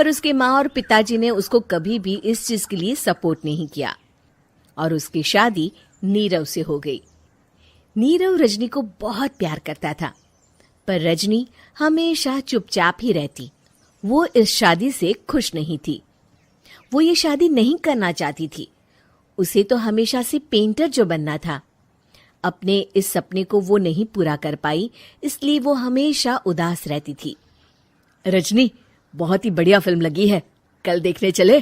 पर उसके माँ और पिताजी ने उसको कभी भी इस चीज के लिए सपोर्ट नहीं किया और उसकी शादी नीरव से हो गई। नीरव रजनी को बहुत प्यार करता था, पर रजनी हमेशा चुपचाप ही रहती। वो इस शादी से खुश नहीं थी। वो ये शादी नहीं करना चाहती थी। उसे तो हमेशा से पेंटर जो बनना था। अपने इस सपने को वो नहीं पूरा कर पाई, इसलिए वो हमेशा उदास रहती थी। रजनी, बहुत ही बढ़िया फिल्म लगी है, कल देखने चले?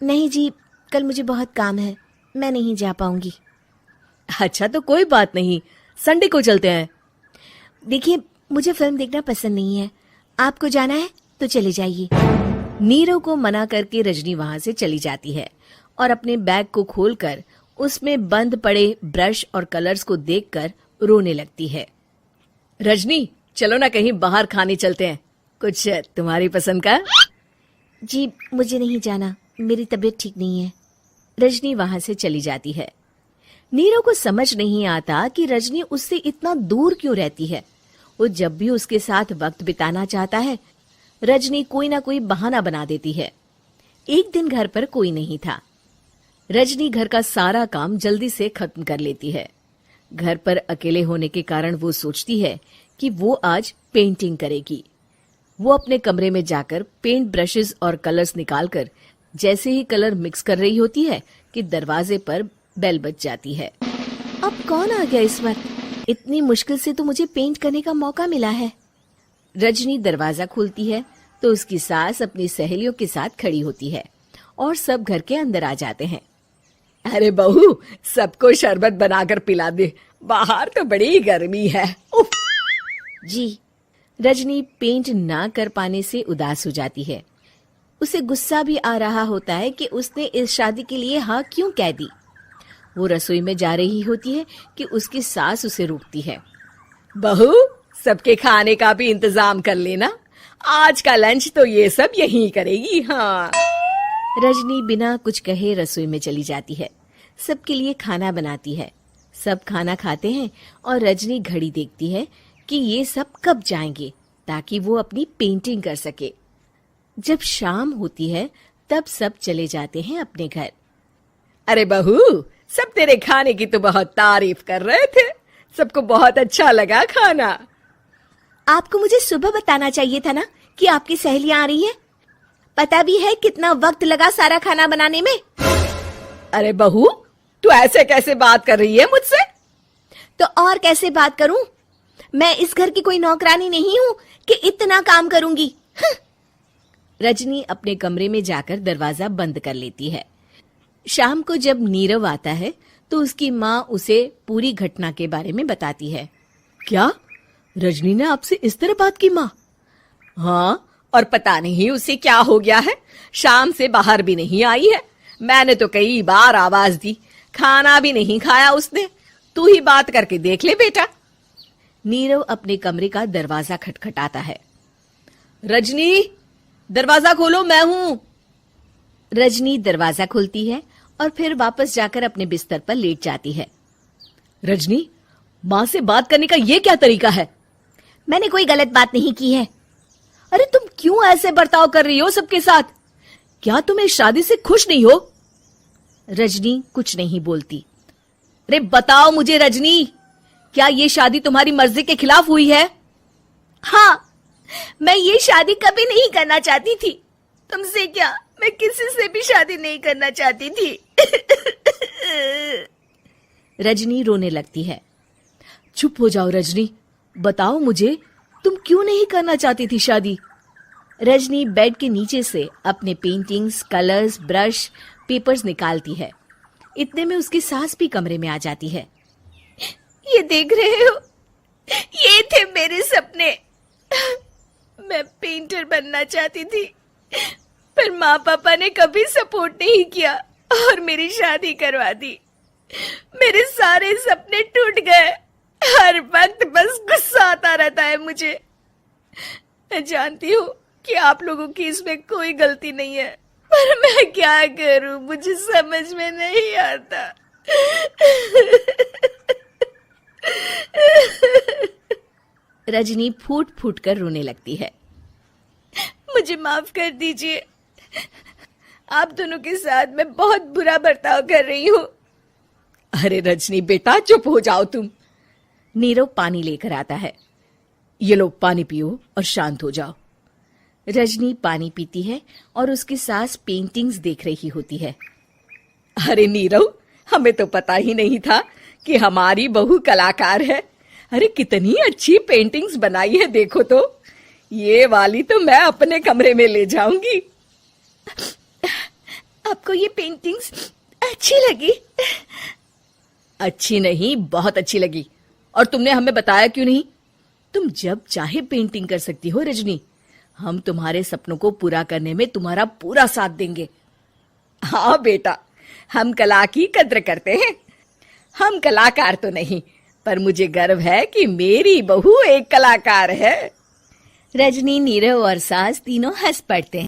नहीं जी, कल मुझे बहुत काम है, मैं नहीं जा पाऊंगी। अच्छा तो कोई बात नहीं, संडे को चलते हैं। देखिए, मुझे फिल्म देखना पसंद नहीं है। आपको जाना है तो चले जाइए। नीरव को मना करके रजनी वहां से चली जाती है और अपने बैग को खोलकर उसमें बंद पड़े ब्रश और कलर्स को देखकर रोने लगती है। रजनी, चलो ना कहीं बाहर खाने चलते हैं, कुछ तुम्हारी पसंद का। जी, मुझे नहीं जाना, मेरी तबीयत ठीक नहीं है। रजनी वहां से चली जाती है। नीरव को समझ नहीं आता कि रजनी उससे इतना दूर क्यों रहती है। वो जब भी उसके साथ वक्त बिताना चाहता है, रजनी कोई ना कोई बहाना बना देती है। एक दिन घर पर कोई नहीं था। रजनी घर का सारा काम जल्दी से खत्म कर लेती है। घर पर अकेले होने के कारण वो सोचती है कि वो आज पेंटिंग करेगी। वो अपने कमरे में जाकर पेंट ब्रशेस और कलर्स निकालकर जैसे ही कलर मिक्स कर रही होती है कि दरवाजे पर बेल बज जाती है। अब कौन आ गया इस वक्त? इतनी मुश्किल से तो मुझे पेंट करने का मौका मिला है। रजनी दरवाजा खोलती है तो उसकी सास अपनी सहेलियों के साथ खड़ी होती है और सब घर के अंदर आ जाते हैं। अरे बहू, सबको शरबत बनाकर पिला दे, बाहर तो बड़ी गर्मी है। उफ। जी। रजनी पेंट ना कर पाने से उदास हो जाती है। उसे गुस्सा भी आ रहा होता है कि उसने इस शादी के लिए हाँ क्यों कह दी। वो रसोई में जा रही होती है कि उसकी सास उसे रोकती है। बहू, सबके खाने का भी इंतजाम कर लेना, आज का लंच तो ये सब यहीं करेगी। हाँ। रजनी बिना कुछ कहे रसोई में चली जाती है। सबके लिए खाना बनाती है। सब खाना खाते हैं और रजनी घड़ी देखती है कि ये सब कब जाएंगे ताकि वो अपनी पेंटिंग कर सके। जब शाम होती है तब सब चले जाते हैं अपने घर। अरे बहू, सब तेरे खाने की तो बहुत तारीफ कर रहे थे, सबको बहुत अच्छा लगा खाना। आपको मुझे सुबह बताना चाहिए था ना कि आपकी सहेलियां आ रही हैं। पता भी है कितना वक्त लगा सारा खाना बनाने में। अरे बहू, तू ऐसे कैसे बात कर रही है मुझसे? तो और कैसे बात करूं? मैं इस घर की कोई नौकरानी नहीं हूं कि इतना काम करूंगी। रजनी अपने कमरे में जाकर दरवाजा बंद कर लेती है। शाम को जब नीरव आता है तो उसकी माँ उसे पूरी घटना के बारे में बताती है। क्या रजनी ने आपसे इस तरह बात की माँ? हाँ, और पता नहीं उसे क्या हो गया है, शाम से बाहर भी नहीं आई है। मैंने तो कई बार आवाज दी, खाना भी नहीं खाया उसने। तू ही बात करके देख ले बेटा। नीरव अपने कमरे का दरवाजा खटखटाता है। रजनी, दरवाजा खोलो, मैं हूं। रजनी दरवाजा खोलती है और फिर वापस जाकर अपने बिस्तर पर लेट जाती है। रजनी, माँ से बात करने का ये क्या तरीका है? मैंने कोई गलत बात नहीं की है। अरे तुम क्यों ऐसे बर्ताव कर रही हो सबके साथ? क्या तुम इस शादी से खुश नहीं हो? रजनी कुछ नहीं बोलती। अरे बताओ मुझे रजनी, क्या ये शादी तुम्हारी मर्जी के खिलाफ हुई है? हाँ, मैं ये शादी कभी नहीं करना चाहती थी। तुमसे क्या, मैं किसी से भी शादी नहीं करना चाहती थी। रजनी रोने लगती है। चुप हो जाओ रजनी, बताओ मुझे, तुम क्यों नहीं करना चाहती थी शादी? रजनी बेड के नीचे से अपने पेंटिंग्स, कलर्स, ब्रश, पेपर्स निकालती है। इतने में उसकी सास भी कमरे में आ जाती है। ये देख रहे हो, ये थे मेरे सपने। मैं पेंटर बनना चाहती थी, पर माँ पापा ने कभी सपोर्ट नहीं किया और मेरी शादी करवा दी। मेरे सारे सपने टूट गए। हर वक्त बस गुस्सा आता रहता है मुझे। मैं जानती हूँ कि आप लोगों की इसमें कोई गलती नहीं है, पर मैं क्या करूँ, मुझे समझ में नहीं आता। रजनी फूट फूट कर रोने लगती है। मुझे माफ कर दीजिए। आप दोनों के साथ मैं बहुत बुरा बर्ताव कर रही हूँ। अरे रजनी बेटा, चुप हो जाओ तुम। नीरव पानी लेकर आता है। ये लो पानी पियो और शांत हो जाओ। रजनी पानी पीती है और उसकी सास पेंटिंग्स देख रही होती है। अरे नीरव, हमें तो पता ही नहीं था कि हमारी बहू कलाकार है। अरे कितनी अच्छी पेंटिंग्स बनाई है, देखो तो। ये वाली तो मैं अपने कमरे में ले जाऊंगी। आपको ये पेंटिंग्स अच्छी लगी? अच्छी नहीं, बहुत अच्छी लगी। और तुमने हमें बताया क्यों नहीं? तुम जब चाहे पेंटिंग कर सकती हो रजनी। हम तुम्हारे सपनों को पूरा करने में तुम्हारा पूरा साथ देंगे। हाँ बेटा, हम कला की कद्र करते हैं। हम कलाकार तो नहीं, पर मुझे गर्व है कि मेरी बहू एक कलाकार है। रजनी, नीरव और सास तीनों हंस पड़ते हैं।